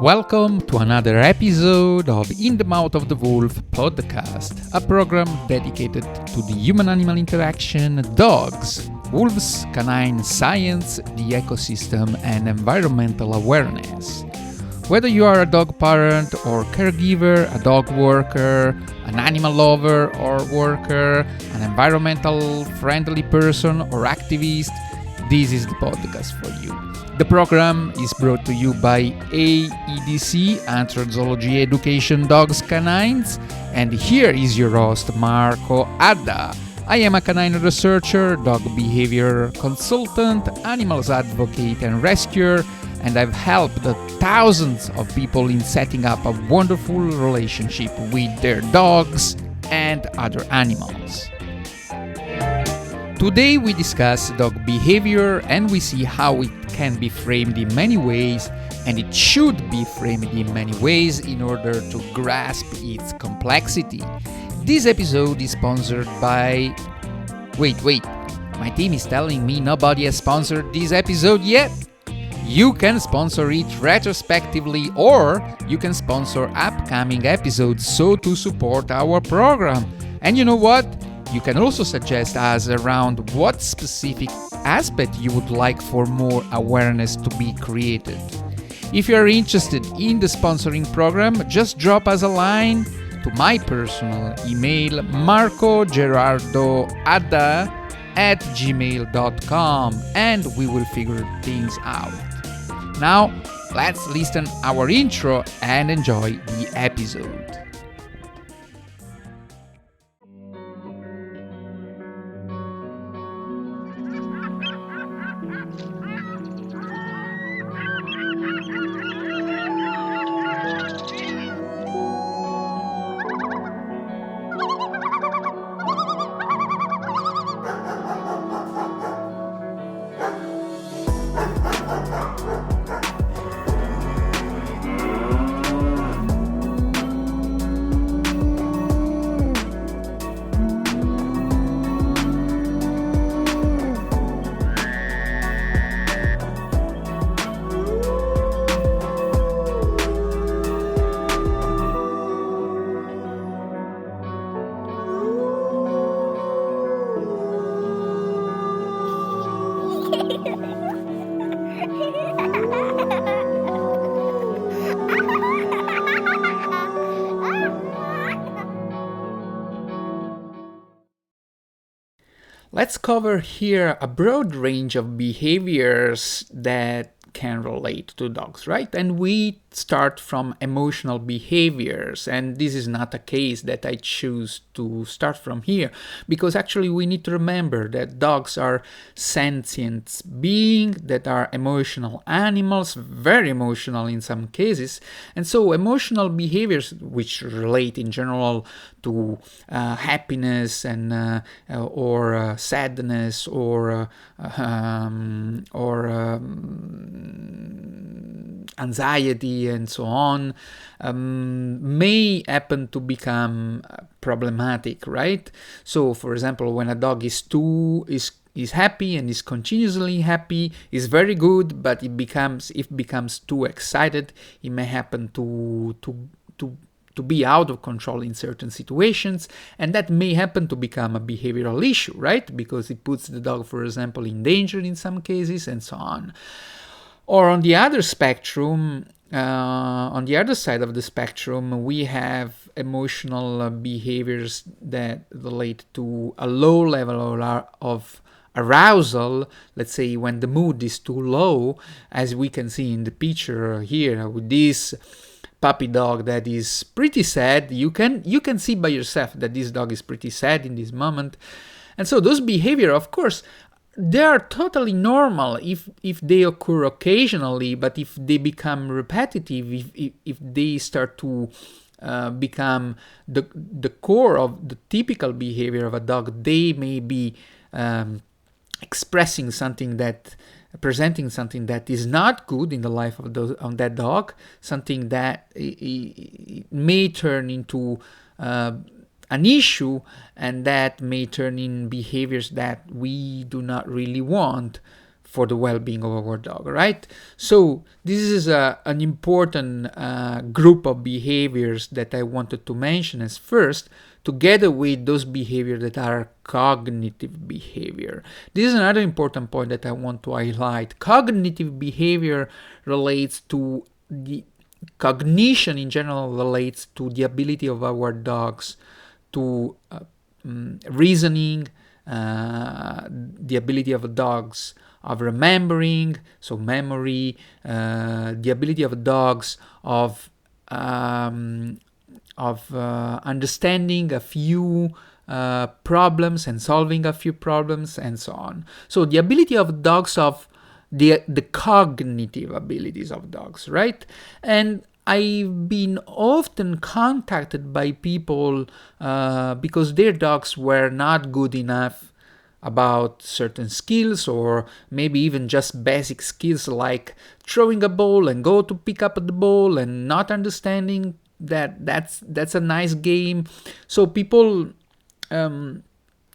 Welcome to another episode of In the Mouth of the Wolf podcast, a program dedicated to the human-animal interaction, dogs, wolves, canine science, the ecosystem, and environmental awareness. Whether you are a dog parent or caregiver, a dog worker, an animal lover or worker, an environmental friendly person or activist, this is the podcast for you. The program is brought to you by AEDC, Anthropology Education Dogs Canines, and here is your host, Marco Adda. I am a canine researcher, dog behavior consultant, animals advocate and rescuer, and I've helped thousands of people in setting up a wonderful relationship with their dogs and other animals. Today we discuss dog behavior and we see how it can be framed in many ways, and it should be framed in many ways in order to grasp its complexity. This episode is sponsored by... Wait, my team is telling me nobody has sponsored this episode yet? You can sponsor it retrospectively, or you can sponsor upcoming episodes so to support our program. And you know what? You can also suggest us around what specific aspect you would like for more awareness to be created. If you are interested in the sponsoring program, just drop us a line to my personal email, marcogerardoadda@gmail.com, and we will figure things out. Now, let's listen our intro and enjoy the episode. Let's cover here a broad range of behaviors that can relate to dogs, right? And we start from emotional behaviors, and this is not a case that I choose to start from here, because actually we need to remember that dogs are sentient beings that are emotional animals, very emotional in some cases, and so emotional behaviors which relate in general to happiness and or sadness or anxiety and so on may happen to become problematic, right? So, for example, when a dog is happy and is continuously happy, is very good, but if becomes too excited, it may happen to be out of control in certain situations, and that may happen to become a behavioral issue, right? Because it puts the dog, for example, in danger in some cases, and so on. Or on the other spectrum, on the other side of the spectrum, we have emotional behaviors that relate to a low level of arousal. Let's say when the mood is too low, as we can see in the picture here with this puppy dog that is pretty sad. You can see by yourself that this dog is pretty sad in this moment. And so those behavior, of course, they are totally normal if they occur occasionally, but if they become repetitive, if they start to become the core of the typical behavior of a dog, they may be presenting something that is not good in the life of that dog, something that it may turn into an issue, and that may turn in behaviors that we do not really want for the well-being of our dog, right? So this is an important group of behaviors that I wanted to mention as first, together with those behaviors that are cognitive behavior. This is another important point that I want to highlight. Cognitive behavior relates to the cognition in general, relates to the ability of our dogs to reasoning, the ability of dogs of remembering, so memory, the ability of dogs of understanding a few problems and solving a few problems and so on. So the ability of dogs of the cognitive abilities of dogs, right? And I've been often contacted by people because their dogs were not good enough about certain skills, or maybe even just basic skills like throwing a ball and go to pick up the ball and not understanding that's a nice game. So people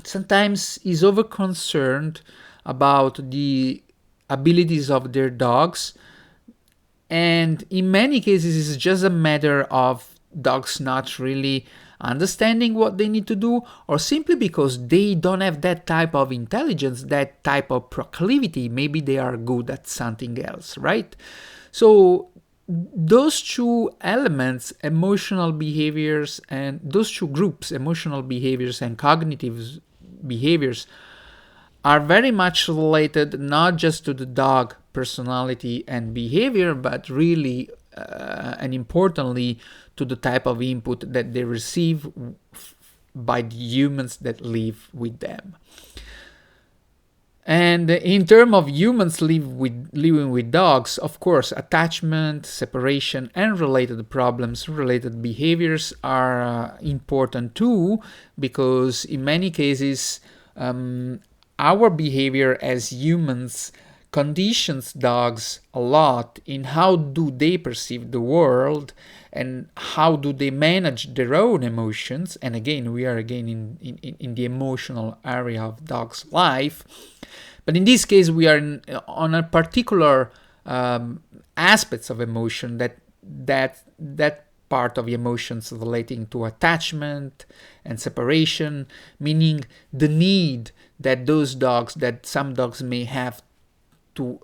sometimes is over concerned about the abilities of their dogs, and in many cases it's just a matter of dogs not really understanding what they need to do, or simply because they don't have that type of intelligence, that type of proclivity. Maybe they are good at something else, right? So those two elements, emotional behaviors, and those two groups, emotional behaviors and cognitive behaviors, are very much related not just to the dog personality and behavior, but really and importantly to the type of input that they receive by the humans that live with them. And in terms of humans living with dogs, of course, attachment, separation, and related problems, related behaviors are important too, because in many cases, our behavior as humans conditions dogs a lot in how do they perceive the world and how do they manage their own emotions. And again, we are again in the emotional area of dogs' life. But in this case, we are on a particular aspects of emotion that part of emotions relating to attachment and separation, meaning the need that some dogs may have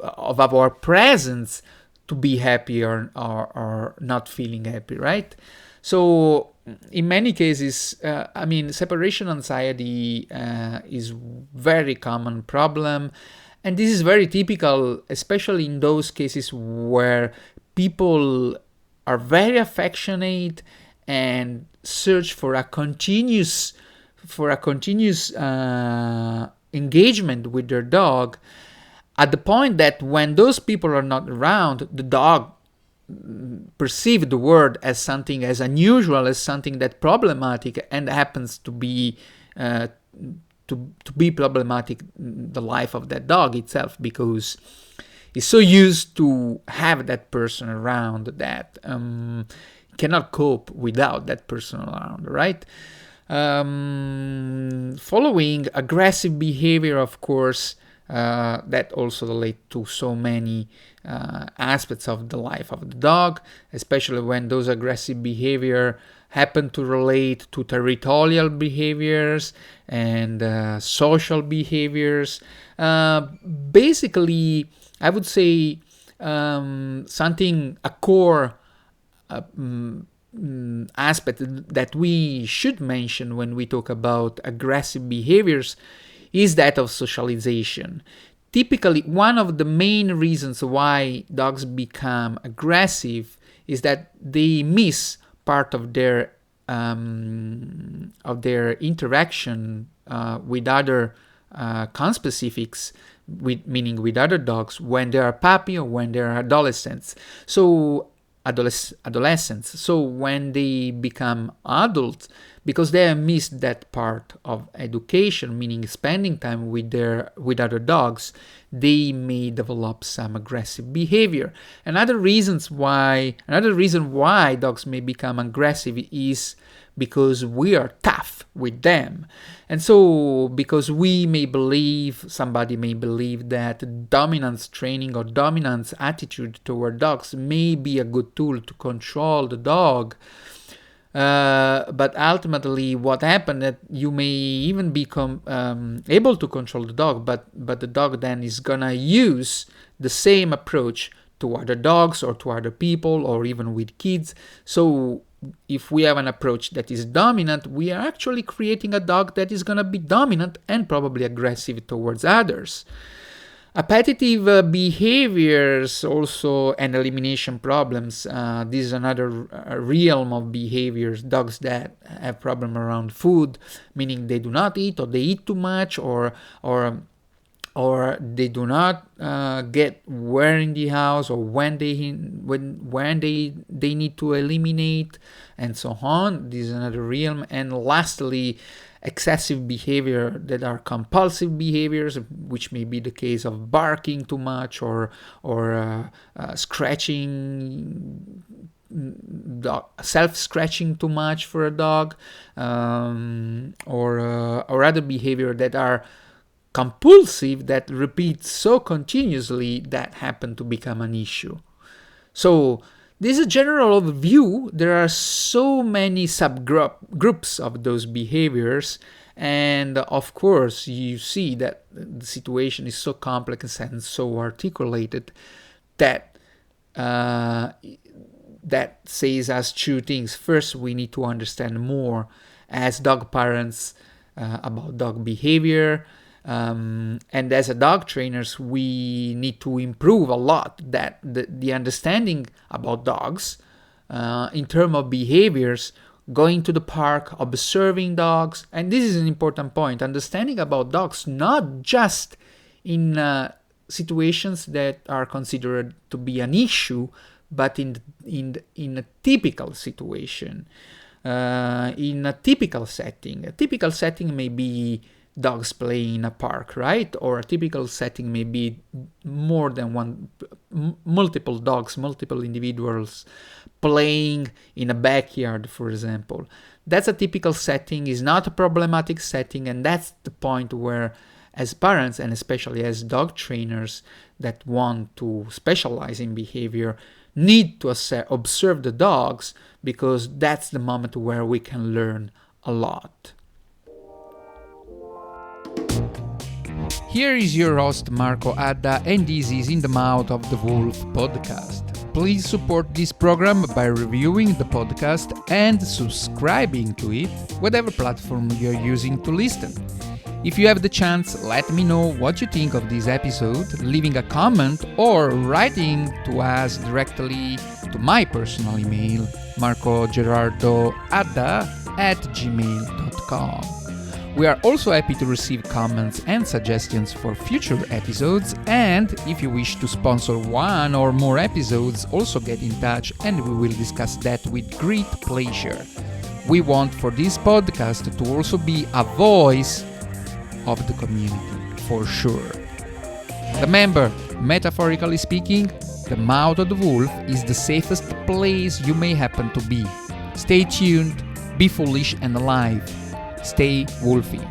of our presence to be happy or not feeling happy, right? So in many cases, separation anxiety is very common problem, and this is very typical, especially in those cases where people are very affectionate and search for a continuous engagement with their dog, at the point that when those people are not around, the dog perceive the world as something as unusual, as something that problematic, and happens to be problematic the life of that dog itself, because he's so used to have that person around that cannot cope without that person around, right? Following aggressive behavior, of course, that also relate to so many aspects of the life of the dog, especially when those aggressive behavior happen to relate to territorial behaviors and social behaviors. Basically, I would say a core aspect that we should mention when we talk about aggressive behaviors is that of socialization. Typically, one of the main reasons why dogs become aggressive is that they miss part of their interaction with other conspecifics, meaning with other dogs, when they are puppy or when they are adolescents. So adolescents. So when they become adults, because they have missed that part of education, meaning spending time with other dogs, they may develop some aggressive behavior. Another reason why dogs may become aggressive is because we are tough with them. And so because somebody may believe that dominance training or dominance attitude toward dogs may be a good tool to control the dog. But ultimately what happened that you may even become able to control the dog, but the dog then is gonna use the same approach to other dogs or to other people or even with kids. So if we have an approach that is dominant, we are actually creating a dog that is going to be dominant and probably aggressive towards others. Appetitive behaviors also and elimination problems. This is another realm of behaviors. Dogs that have problem around food, meaning they do not eat or they eat too much or they do not get where in the house or when they need to eliminate, and so on. This is another realm. And lastly, excessive behavior that are compulsive behaviors, which may be the case of barking too much or scratching, self-scratching too much for a dog, or other behavior that are compulsive, that repeat so continuously that happen to become an issue. So this is a general overview. There are so many subgroups of those behaviors, and of course you see that the situation is so complex and so articulated that that says us two things. First, we need to understand more as dog parents about dog behavior. And as a dog trainers, we need to improve a lot that the understanding about dogs in terms of behaviors, going to the park, observing dogs. And this is an important point, understanding about dogs, not just in situations that are considered to be an issue, but in a typical situation, in a typical setting. A typical setting may be dogs playing in a park, right? Or a typical setting may be more than one, multiple dogs, multiple individuals playing in a backyard, for example. That's a typical setting, is not a problematic setting, and that's the point where, as parents and especially as dog trainers that want to specialize in behavior, need to observe the dogs, because that's the moment where we can learn a lot. Here is your host Marco Adda, and this is In the Mouth of the Wolf podcast. Please support this program by reviewing the podcast and subscribing to it, whatever platform you're using to listen. If you have the chance, let me know what you think of this episode, leaving a comment or writing to us directly to my personal email, marcogerardoadda@gmail.com. We are also happy to receive comments and suggestions for future episodes, and if you wish to sponsor one or more episodes, also get in touch and we will discuss that with great pleasure. We want for this podcast to also be a voice of the community, for sure. Remember, metaphorically speaking, the mouth of the wolf is the safest place you may happen to be. Stay tuned, be foolish and alive. Stay wolfy.